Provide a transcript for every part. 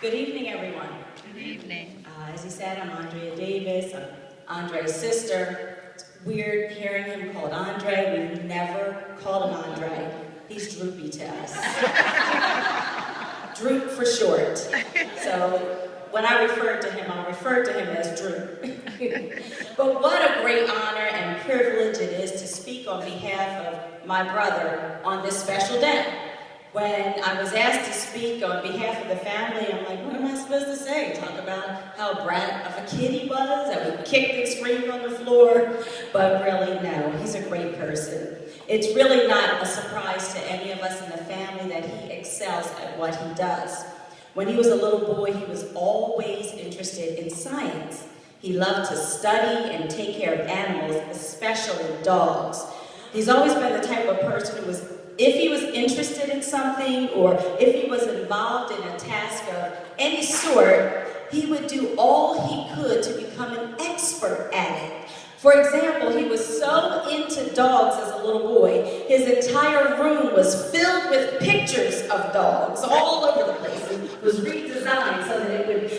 Good evening, everyone. Good evening. As he said, I'm Andrea Davis. I'm Andre's sister. It's weird hearing him called Andre. We've never called him Andre. He's Droopy to us. Droop for short. So when I refer to him, I'll refer to him as Droop. But what a great honor and privilege it is to speak on behalf of my brother on this special day. When I was asked to speak on behalf of the family, I'm like, what am I supposed to say? Talk about how brat of a kid he was, that we kicked and screamed on the floor? But really, no, he's a great person. It's really not a surprise to any of us in the family that he excels at what he does. When he was a little boy, he was always interested in science. He loved to study and take care of animals, especially dogs. He's always been the type of person who was, if he was interested in something or if he was involved in a task of any sort, he would do all he could to become an expert at it. For example, he was so into dogs as a little boy, his entire room was filled with pictures of dogs all over the place. It was redesigned so that it would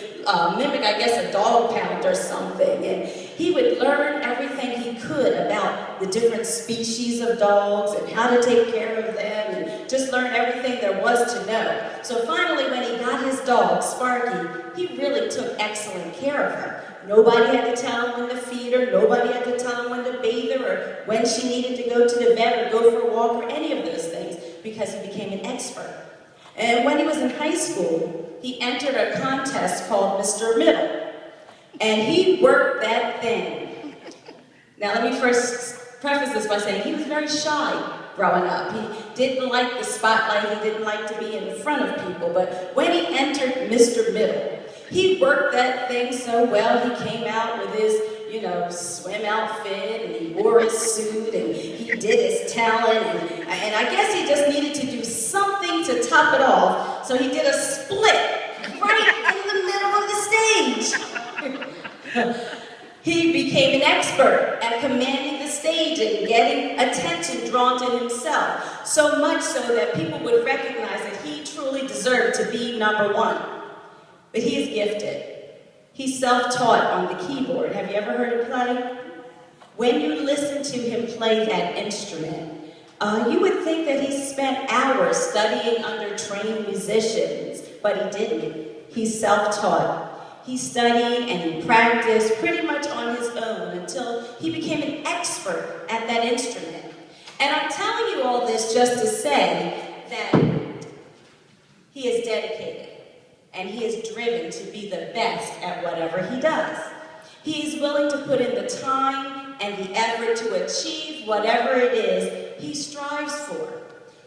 mimic, I guess, a dog pound or something. And he would learn everything he could about the different species of dogs and how to take care of them and just learn everything there was to know. So finally, when he got his dog, Sparky, he really took excellent care of her. Nobody had to tell him when to feed her, nobody had to tell him when to bathe her, or when she needed to go to the vet or go for a walk or any of those things, because he became an expert. And when he was in high school, he entered a contest called Mr. Middle, and he worked that thing. Now let me first preface this by saying he was very shy growing up. He didn't like the spotlight, he didn't like to be in front of people, but when he entered Mr. Middle, he worked that thing so well. He came out with his, swim outfit, and he wore his suit, and he did his talent, and I guess he just needed to do something to top it off, so he did a split right in the middle of the stage. He became an expert at commanding the stage and getting attention drawn to himself, so much so that people would recognize that he truly deserved to be number one. But he is gifted. He's self-taught on the keyboard. Have you ever heard him play? When you listen to him play that instrument, you would think that he spent hours studying under trained musicians, but he didn't. He's self-taught. He studied and he practiced pretty much on his own until he became an expert at that instrument. And I'm telling you all this just to say that he is dedicated. And he is driven to be the best at whatever he does. He is willing to put in the time and the effort to achieve whatever it is he strives for.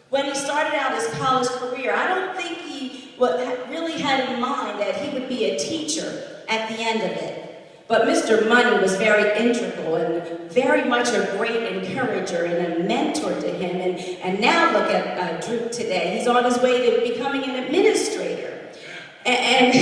When he started out his college career, I don't think he really had in mind that he would be a teacher at the end of it. But Mr. Money was very integral and very much a great encourager and a mentor to him. And now look at Droop today. He's on his way to becoming an administrator. And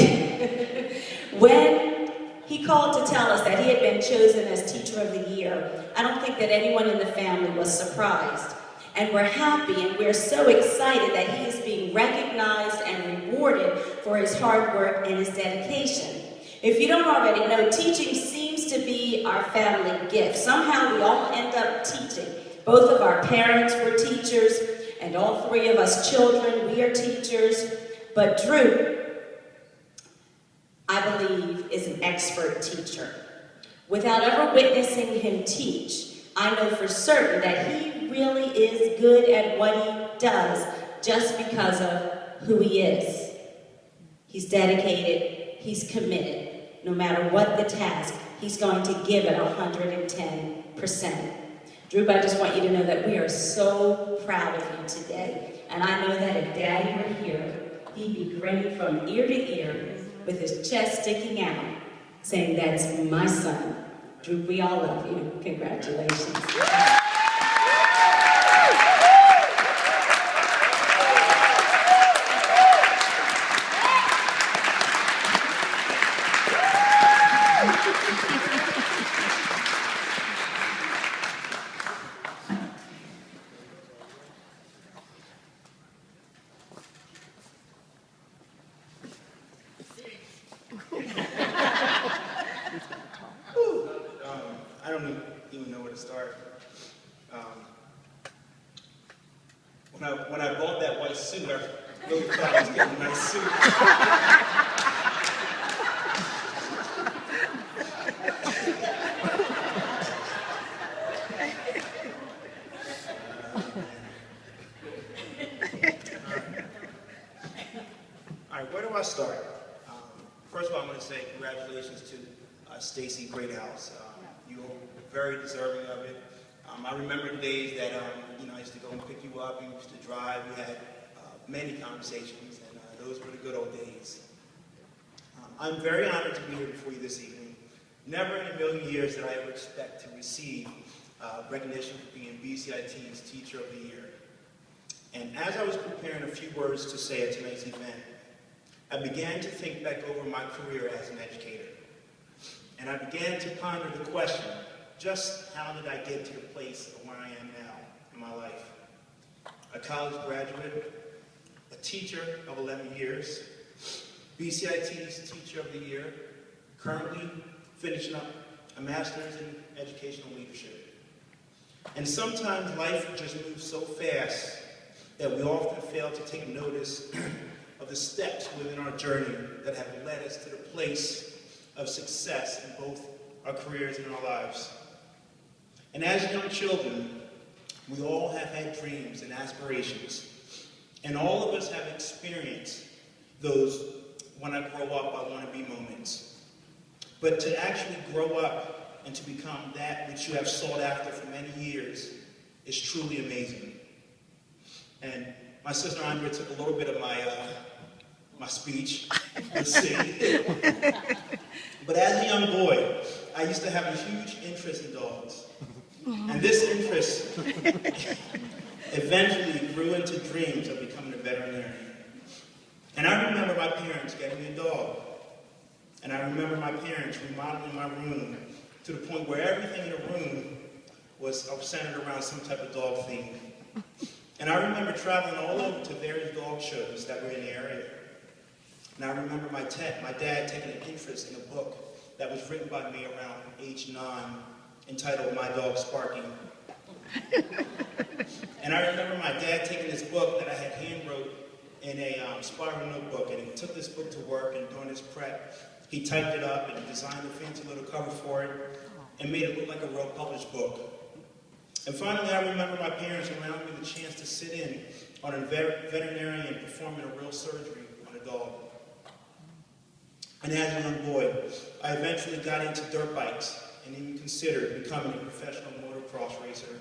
when he called to tell us that he had been chosen as Teacher of the Year, I don't think that anyone in the family was surprised. And we're happy and we're so excited that he is being recognized and rewarded for his hard work and his dedication. If you don't already know, teaching seems to be our family gift. Somehow we all end up teaching. Both of our parents were teachers, and all three of us children, we are teachers. But Drew, I believe, is an expert teacher. Without ever witnessing him teach, I know for certain that he really is good at what he does just because of who he is. He's dedicated, he's committed. No matter what the task, he's going to give it 110%. Drew, I just want you to know that we are so proud of you today. And I know that if Daddy were here, he'd be grinning from ear to ear with his chest sticking out, saying, "That's my son." Drew, we all love you. Congratulations. When I bought that white suit, I really thought I was getting a nice suit. All right, where do I start? First of all, I want to say congratulations to Stacy Greathouse. You are very deserving of it. I remember the days that I used to go and pick you up. You used to drive. We had many conversations, and those were the good old days. I'm very honored to be here before you this evening. Never in a million years did I ever expect to receive recognition for being BCIT's Teacher of the Year. And as I was preparing a few words to say at tonight's event, I began to think back over my career as an educator. And I began to ponder the question, just how did I get to the place of where I am now in my life? A college graduate, a teacher of 11 years, BCIT's Teacher of the Year, currently finishing up a master's in educational leadership. And sometimes life just moves so fast that we often fail to take notice of the steps within our journey that have led us to the place of success in both our careers and our lives. And as young children, we all have had dreams and aspirations. And all of us have experienced those when I grow up, I want to be moments. But to actually grow up and to become that which you have sought after for many years is truly amazing. And my sister Andrea took a little bit of my speech. Let's see. But as a young boy, I used to have a huge interest in dogs. And this interest eventually grew into dreams of becoming a veterinarian. And I remember my parents getting me a dog. And I remember my parents remodeling my room to the point where everything in the room was centered around some type of dog theme. And I remember traveling all over to various dog shows that were in the area. And I remember my dad taking an interest in a book that was written by me around age 9, entitled My Dog Sparky. And I remember my dad taking this book that I had hand wrote in a spiral notebook, and he took this book to work, and during his prep, he typed it up and he designed a fancy little cover for it and made it look like a real published book. And finally, I remember my parents allowing me the chance to sit in on a veterinarian performing a real surgery on a dog. And as a young boy, I eventually got into dirt bikes and even considered becoming a professional motocross racer.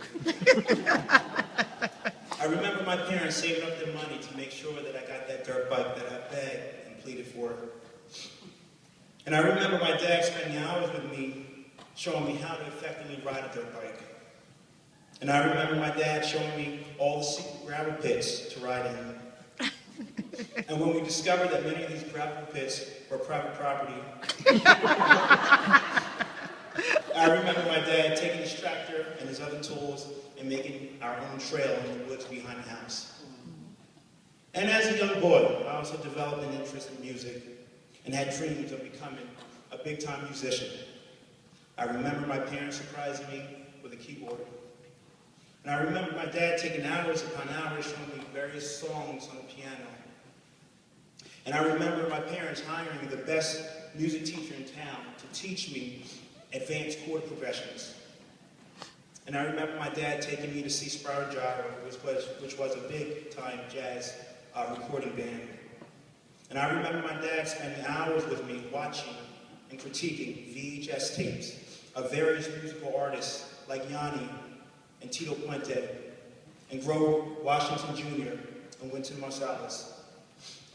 I remember my parents saving up their money to make sure that I got that dirt bike that I begged and pleaded for. And I remember my dad spending hours with me, showing me how to effectively ride a dirt bike. And I remember my dad showing me all the secret gravel pits to ride in. And when we discovered that many of these gravel pits were private property, I remember my dad taking his tractor and his other tools and making our own trail in the woods behind the house. And as a young boy, I also developed an interest in music and had dreams of becoming a big-time musician. I remember my parents surprising me with a keyboard. And I remember my dad taking hours upon hours showing me various songs on the piano. And I remember my parents hiring the best music teacher in town to teach me advanced chord progressions. And I remember my dad taking me to see Spiral Gyro, which was a big-time jazz recording band. And I remember my dad spending hours with me watching and critiquing VHS tapes of various musical artists like Yanni and Tito Puente, and Grover Washington Jr. and Wynton Marsalis.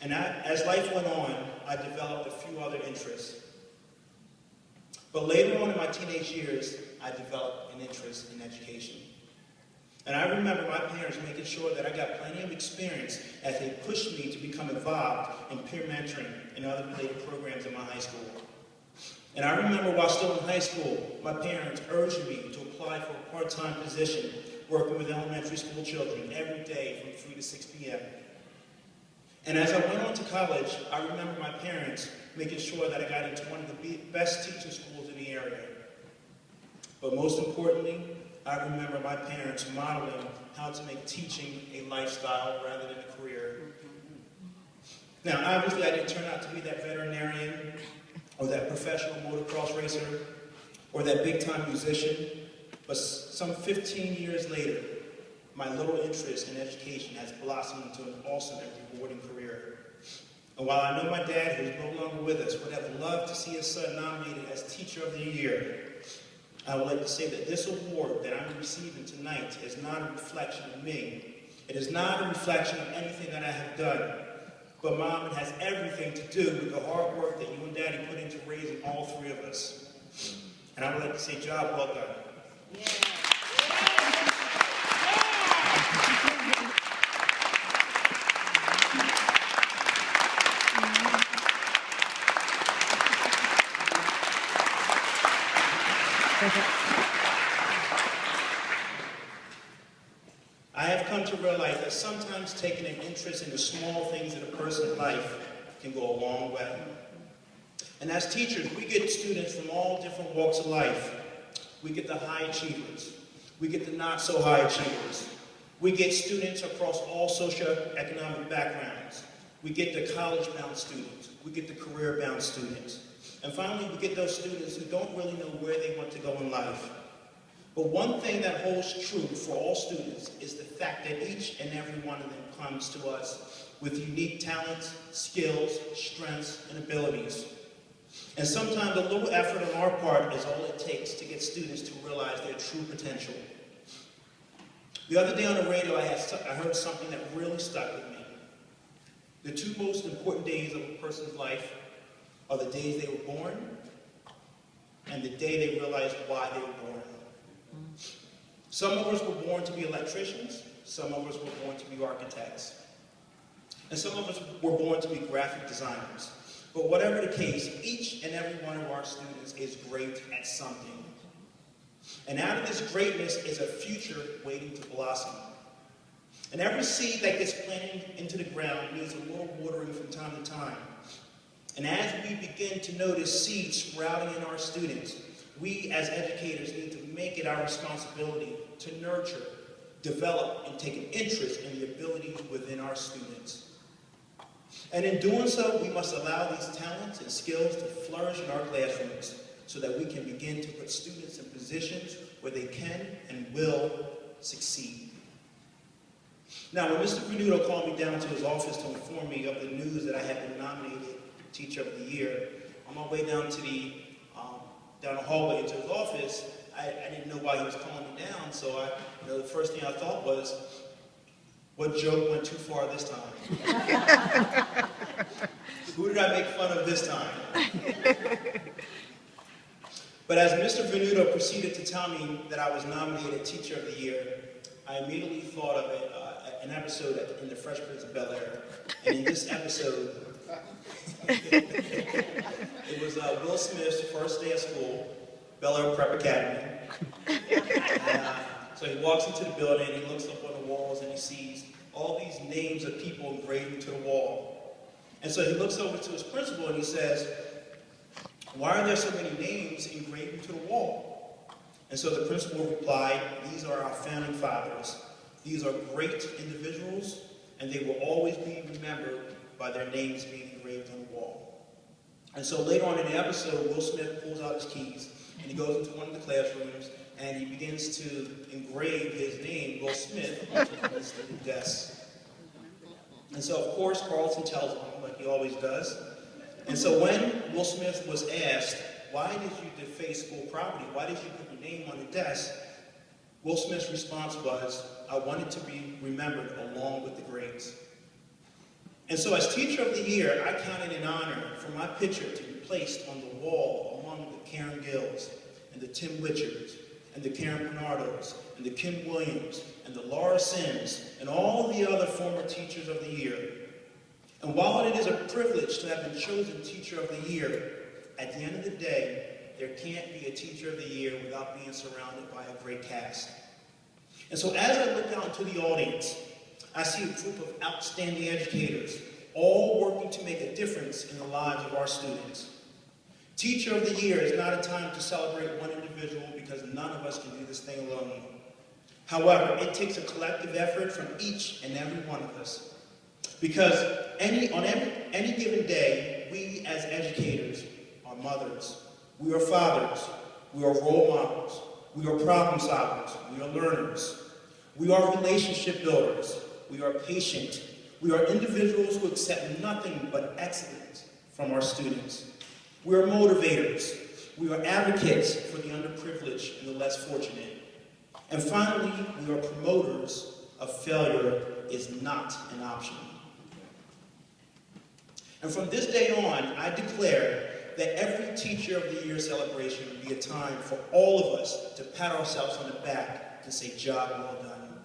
And as life went on, I developed a few other interests. But later on in my teenage years, I developed an interest in education. And I remember my parents making sure that I got plenty of experience as they pushed me to become involved in peer mentoring and other related programs in my high school. And I remember while still in high school, my parents urged me to apply for a part-time position working with elementary school children every day from 3 to 6 p.m. And as I went on to college, I remember my parents making sure that I got into one of the best teaching schools in the area. But most importantly, I remember my parents modeling how to make teaching a lifestyle rather than a career. Now, obviously, I didn't turn out to be that veterinarian or that professional motocross racer or that big-time musician, but some 15 years later, my little interest in education has blossomed into an awesome and rewarding career. And while I know my dad, who is no longer with us, would have loved to see his son nominated as Teacher of the Year, I would like to say that this award that I'm receiving tonight is not a reflection of me. It is not a reflection of anything that I have done. But Mom, it has everything to do with the hard work that you and Daddy put into raising all three of us. And I would like to say, job well done. Yeah. I have come to realize that sometimes taking an interest in the small things in a person's life can go a long way. And as teachers, we get students from all different walks of life. We get the high achievers. We get the not so high achievers. We get students across all socioeconomic backgrounds. We get the college-bound students. We get the career-bound students. And finally, we get those students who don't really know where they want to go in life. But one thing that holds true for all students is the fact that each and every one of them comes to us with unique talents, skills, strengths, and abilities. And sometimes a little effort on our part is all it takes to get students to realize their true potential. The other day on the radio, I heard something that really stuck with me. The two most important days of a person's life are the days they were born and the day they realized why they were born. Some of us were born to be electricians, some of us were born to be architects, and some of us were born to be graphic designers. But whatever the case, each and every one of our students is great at something. And out of this greatness is a future waiting to blossom. And every seed that gets planted into the ground needs a little watering from time to time. And as we begin to notice seeds sprouting in our students, we as educators need to make it our responsibility to nurture, develop, and take an interest in the abilities within our students. And in doing so, we must allow these talents and skills to flourish in our classrooms so that we can begin to put students in positions where they can and will succeed. Now, when Mr. Venuto called me down to his office to inform me of the news that I had been nominated Teacher of the Year, on my way down to down the hallway into his office, I didn't know why he was calling me down, so the first thing I thought was, what joke went too far this time? Who did I make fun of this time? But as Mr. Venuto proceeded to tell me that I was nominated Teacher of the Year, I immediately thought of an episode in The Fresh Prince of Bel-Air. And in this episode, it was Will Smith's first day of school, Bel-Air Prep Academy. And, so he walks into the building, and he looks up on the walls, and he sees all these names of people engraved into the wall. And so he looks over to his principal, and he says, "Why are there so many names engraved into the wall?" And so the principal replied, "These are our founding fathers. These are great individuals, and they will always be remembered by their names being engraved on the wall." And so later on in the episode, Will Smith pulls out his keys, and he goes into one of the classrooms, and he begins to engrave his name, Will Smith, onto his desk. And so, of course, Carlton tells him, like he always does. And so when Will Smith was asked, "Why did you deface school property? Why did you put your name on the desk?" Will Smith's response was, "I wanted to be remembered along with the greats." And so as Teacher of the Year, I count it an honor for my picture to be placed on the wall among the Karen Gills, and the Tim Witchards, and the Karen Bernardos, and the Kim Williams, and the Laura Sims, and all the other former Teachers of the Year. And while it is a privilege to have been chosen Teacher of the Year, at the end of the day, there can't be a Teacher of the Year without being surrounded by a great cast. And so as I look out into the audience, I see a group of outstanding educators, all working to make a difference in the lives of our students. Teacher of the Year is not a time to celebrate one individual because none of us can do this thing alone. However, it takes a collective effort from each and every one of us. Because on any given day, we as educators are mothers, we are fathers, we are role models, we are problem solvers, we are learners, we are relationship builders, we are patient, we are individuals who accept nothing but excellence from our students. We are motivators, we are advocates for the underprivileged and the less fortunate. And finally, we are promoters of failure is not an option. And from this day on, I declare that every Teacher of the Year celebration will be a time for all of us to pat ourselves on the back and say, job well done.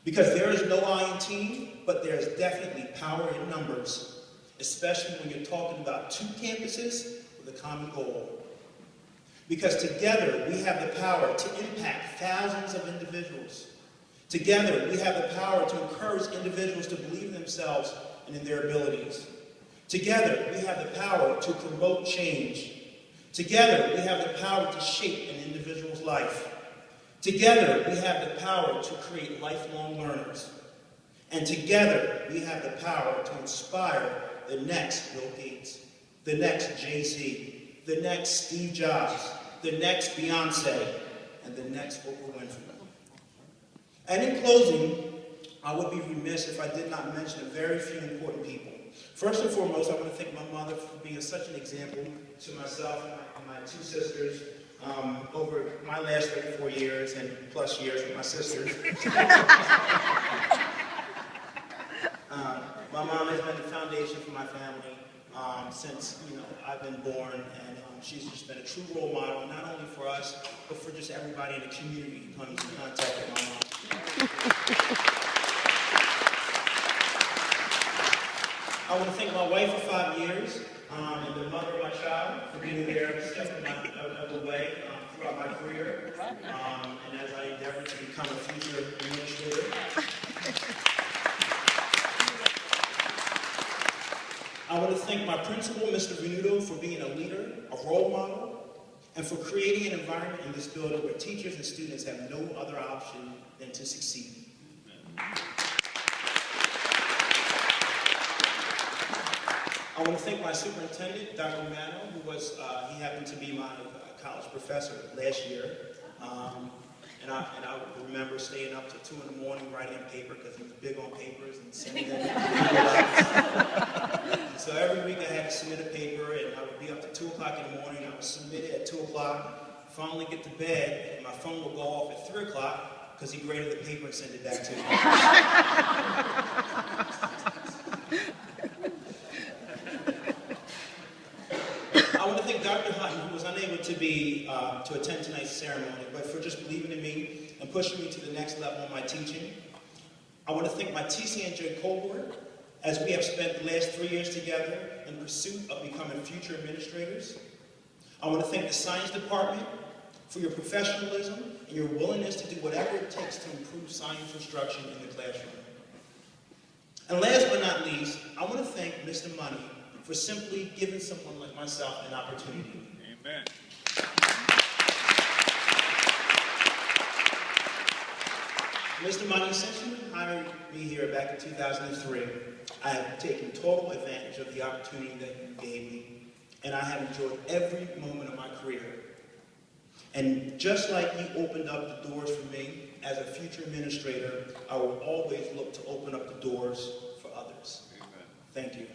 Because there is no I in team, but there is definitely power in numbers, especially when you're talking about two campuses with a common goal. Because together we have the power to impact thousands of individuals. Together we have the power to encourage individuals to believe in themselves and in their abilities. Together we have the power to promote change. Together we have the power to shape an individual's life. Together we have the power to create lifelong learners. And together we have the power to inspire the next Bill Gates, the next Jay-Z, the next Steve Jobs, the next Beyonce, and the next Oprah Winfrey. And in closing, I would be remiss if I did not mention a very few important people. First and foremost, I want to thank my mother for being such an example to myself and my two sisters over my last 34 years and plus years with my sisters. My mom has been the foundation for my family since I've been born, and she's just been a true role model, not only for us, but for just everybody in the community who comes in contact with my mom. I want to thank my wife for 5 years, and the mother of my child for being there every step of the way throughout my career, and as I endeavor to become a future administrator. I want to thank my principal, Mr. Venuto, for being a leader, a role model, and for creating an environment in this building where teachers and students have no other option than to succeed. I want to thank my superintendent, Dr. Romano, who he happened to be my college professor last year. And I remember staying up till 2 in the morning writing on paper because he was big on papers and sending them in. So every week I had to submit a paper, and I would be up to 2 o'clock in the morning. I would submit it at 2 o'clock, finally get to bed, and my phone would go off at 3 o'clock because he graded the paper and sent it back to me. I want to thank Dr. Hutton, who was unable to attend tonight's ceremony, but for just believing in me and pushing me to the next level in my teaching. I want to thank my TCNJ cohort, as we have spent the last 3 years together in pursuit of becoming future administrators. I want to thank the science department for your professionalism and your willingness to do whatever it takes to improve science instruction in the classroom. And last but not least, I want to thank Mr. Money for simply giving someone like myself an opportunity. Amen. Mr. Money, since you hired me here back in 2003, I have taken total advantage of the opportunity that you gave me, and I have enjoyed every moment of my career. And just like you opened up the doors for me, as a future administrator, I will always look to open up the doors for others. Amen. Thank you.